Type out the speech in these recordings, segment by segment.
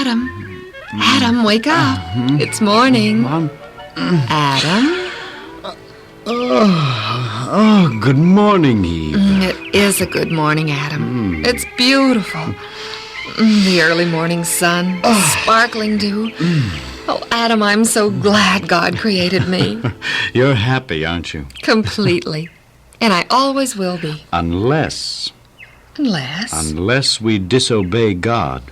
Adam, wake up. It's morning. Mom. Adam? Oh, good morning, Eve. It is a good morning, Adam. It's beautiful. The early morning sun, sparkling dew. Oh, Adam, I'm so glad God created me. You're happy, aren't you? Completely. And I always will be. Unless we disobey God.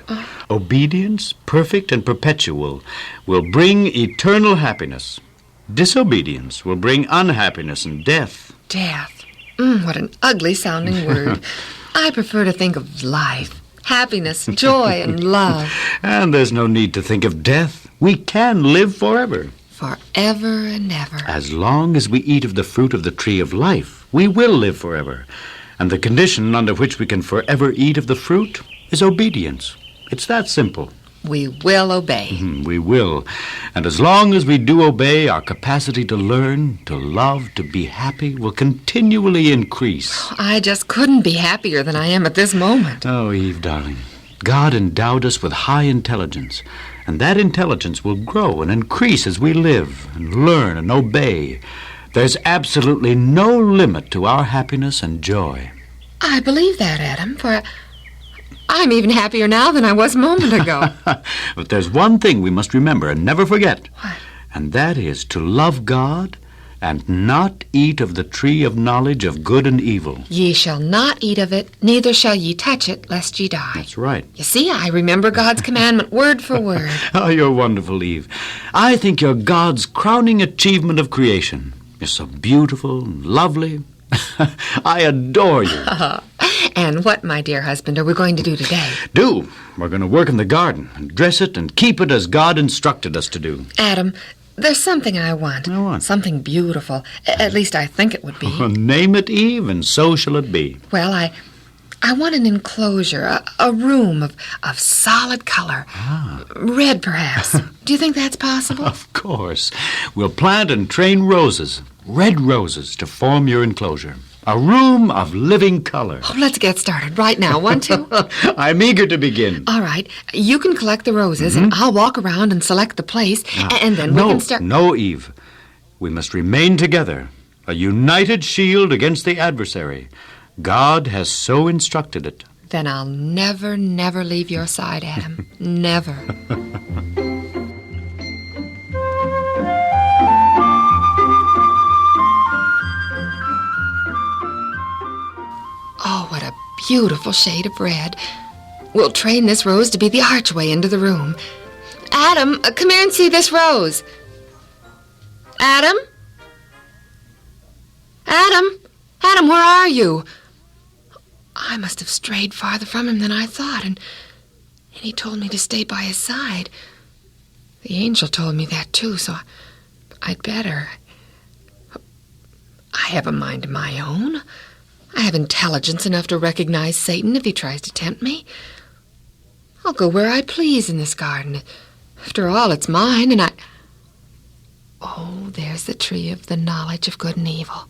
Obedience, perfect and perpetual, will bring eternal happiness. Disobedience will bring unhappiness and death. Death. What an ugly-sounding word. I prefer to think of life, happiness, joy, and love. And there's no need to think of death. We can live forever. Forever and ever. As long as we eat of the fruit of the tree of life, we will live forever. And the condition under which we can forever eat of the fruit is obedience. It's that simple. We will obey. We will. And as long as we do obey, our capacity to learn, to love, to be happy will continually increase. I just couldn't be happier than I am at this moment. Oh, Eve, darling, God endowed us with high intelligence, and that intelligence will grow and increase as we live and learn and obey. There's absolutely no limit to our happiness and joy. I believe that, Adam, for I'm even happier now than I was a moment ago. But there's one thing we must remember and never forget. What? And that is to love God and not eat of the tree of knowledge of good and evil. Ye shall not eat of it, neither shall ye touch it, lest ye die. That's right. You see, I remember God's commandment word for word. Oh, you're wonderful, Eve. I think you're God's crowning achievement of creation. You're so beautiful and lovely. I adore you. And what, my dear husband, are we going to do today? We're going to work in the garden and dress it and keep it as God instructed us to do. Adam, there's something I want. What? Something beautiful. At least I think it would be. Name it, Eve, and so shall it be. Well, I want an enclosure, a room of solid color. Red, perhaps. Do you think that's possible? Of course. We'll plant and train roses, red roses, to form your enclosure. A room of living color. Oh, let's get started right now. 1, 2. I'm eager to begin. All right. You can collect the roses, and I'll walk around and select the place, and then we can start. No, Eve. We must remain together, a united shield against the adversary. God has so instructed it. Then I'll never, never leave your side, Adam. Never. Oh, what a beautiful shade of red. We'll train this rose to be the archway into the room. Adam, come here and see this rose. Adam? Adam? Adam, where are you? I must have strayed farther from him than I thought, and he told me to stay by his side. The angel told me that, too, so I'd better. I have a mind of my own. I have intelligence enough to recognize Satan if he tries to tempt me. I'll go where I please in this garden. After all, it's mine, and Oh, there's the tree of the knowledge of good and evil.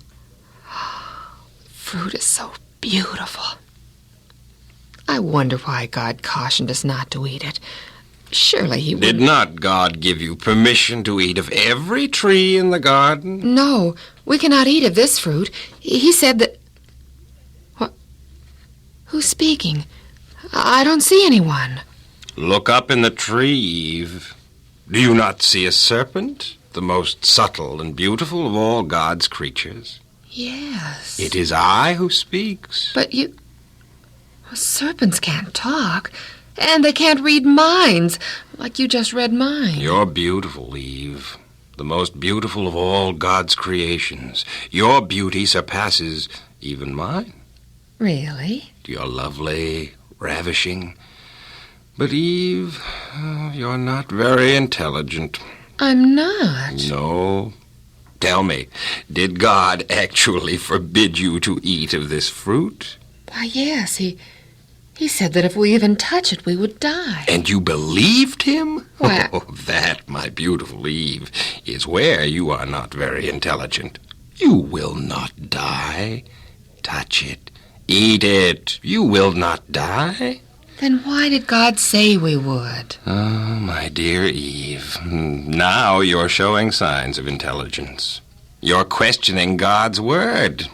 Fruit is so beautiful. I wonder why God cautioned us not to eat it. Surely he would. Did not God give you permission to eat of every tree in the garden? No, we cannot eat of this fruit. He said that... What? Who's speaking? I don't see anyone. Look up in the tree, Eve. Do you not see a serpent, the most subtle and beautiful of all God's creatures? Yes. It is I who speaks. But serpents can't talk, and they can't read minds, like you just read mine. You're beautiful, Eve. The most beautiful of all God's creations. Your beauty surpasses even mine. Really? You're lovely, ravishing. But, Eve, you're not very intelligent. I'm not. No. Tell me, did God actually forbid you to eat of this fruit? Why, yes, he said that if we even touch it, we would die. And you believed him? Well, Oh, that, my beautiful Eve, is where you are not very intelligent. You will not die. Touch it. Eat it. You will not die. Then why did God say we would? Oh, my dear Eve, now you're showing signs of intelligence. You're questioning God's word.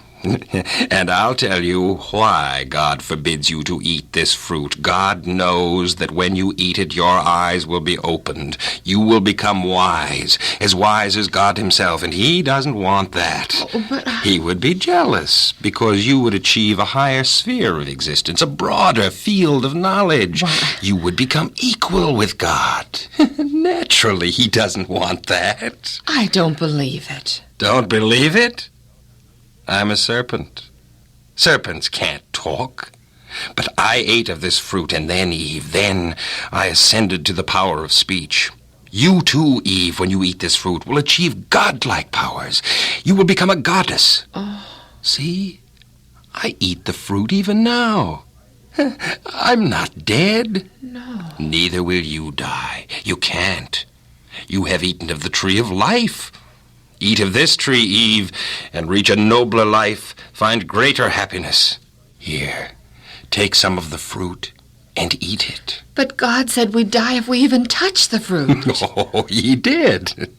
And I'll tell you why God forbids you to eat this fruit. God knows that when you eat it, your eyes will be opened. You will become wise as God himself, and he doesn't want that. Oh, but He would be jealous because you would achieve a higher sphere of existence, a broader field of knowledge. Why? You would become equal with God. Naturally, he doesn't want that. I don't believe it. Don't believe it? I'm a serpent. Serpents can't talk. But I ate of this fruit, and then, Eve, then I ascended to the power of speech. You too, Eve, when you eat this fruit, will achieve godlike powers. You will become a goddess. Oh. See? I eat the fruit even now. I'm not dead. No. Neither will you die. You can't. You have eaten of the tree of life. Eat of this tree, Eve, and reach a nobler life, find greater happiness. Here, take some of the fruit and eat it. But God said we'd die if we even touched the fruit. Oh, he did.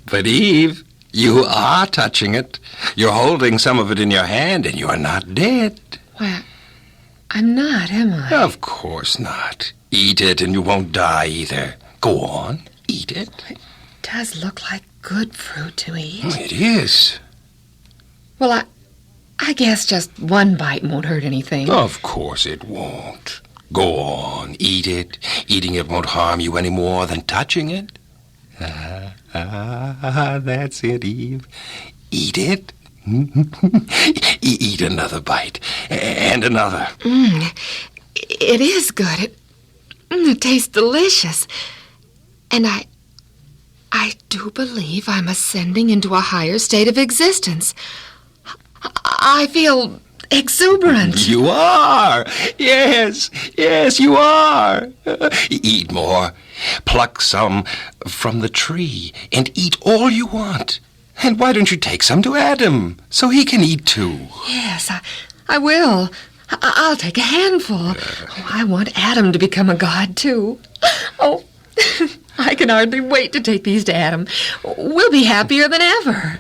But Eve, you are touching it. You're holding some of it in your hand, and you're not dead. Well, I'm not, am I? Of course not. Eat it, and you won't die either. Go on, eat it. It does look like good fruit to eat. It is. Well, I guess just one bite won't hurt anything. Of course it won't. Go on, eat it. Eating it won't harm you any more than touching it. That's it, Eve. Eat it. Eat another bite. And another. It is good. It tastes delicious. And I do believe I'm ascending into a higher state of existence. I feel exuberant. You are. Yes, you are. Eat more. Pluck some from the tree and eat all you want. And why don't you take some to Adam so he can eat too? Yes, I will. I'll take a handful. Oh, I want Adam to become a god, too. Oh, I can hardly wait to take these to Adam. We'll be happier than ever.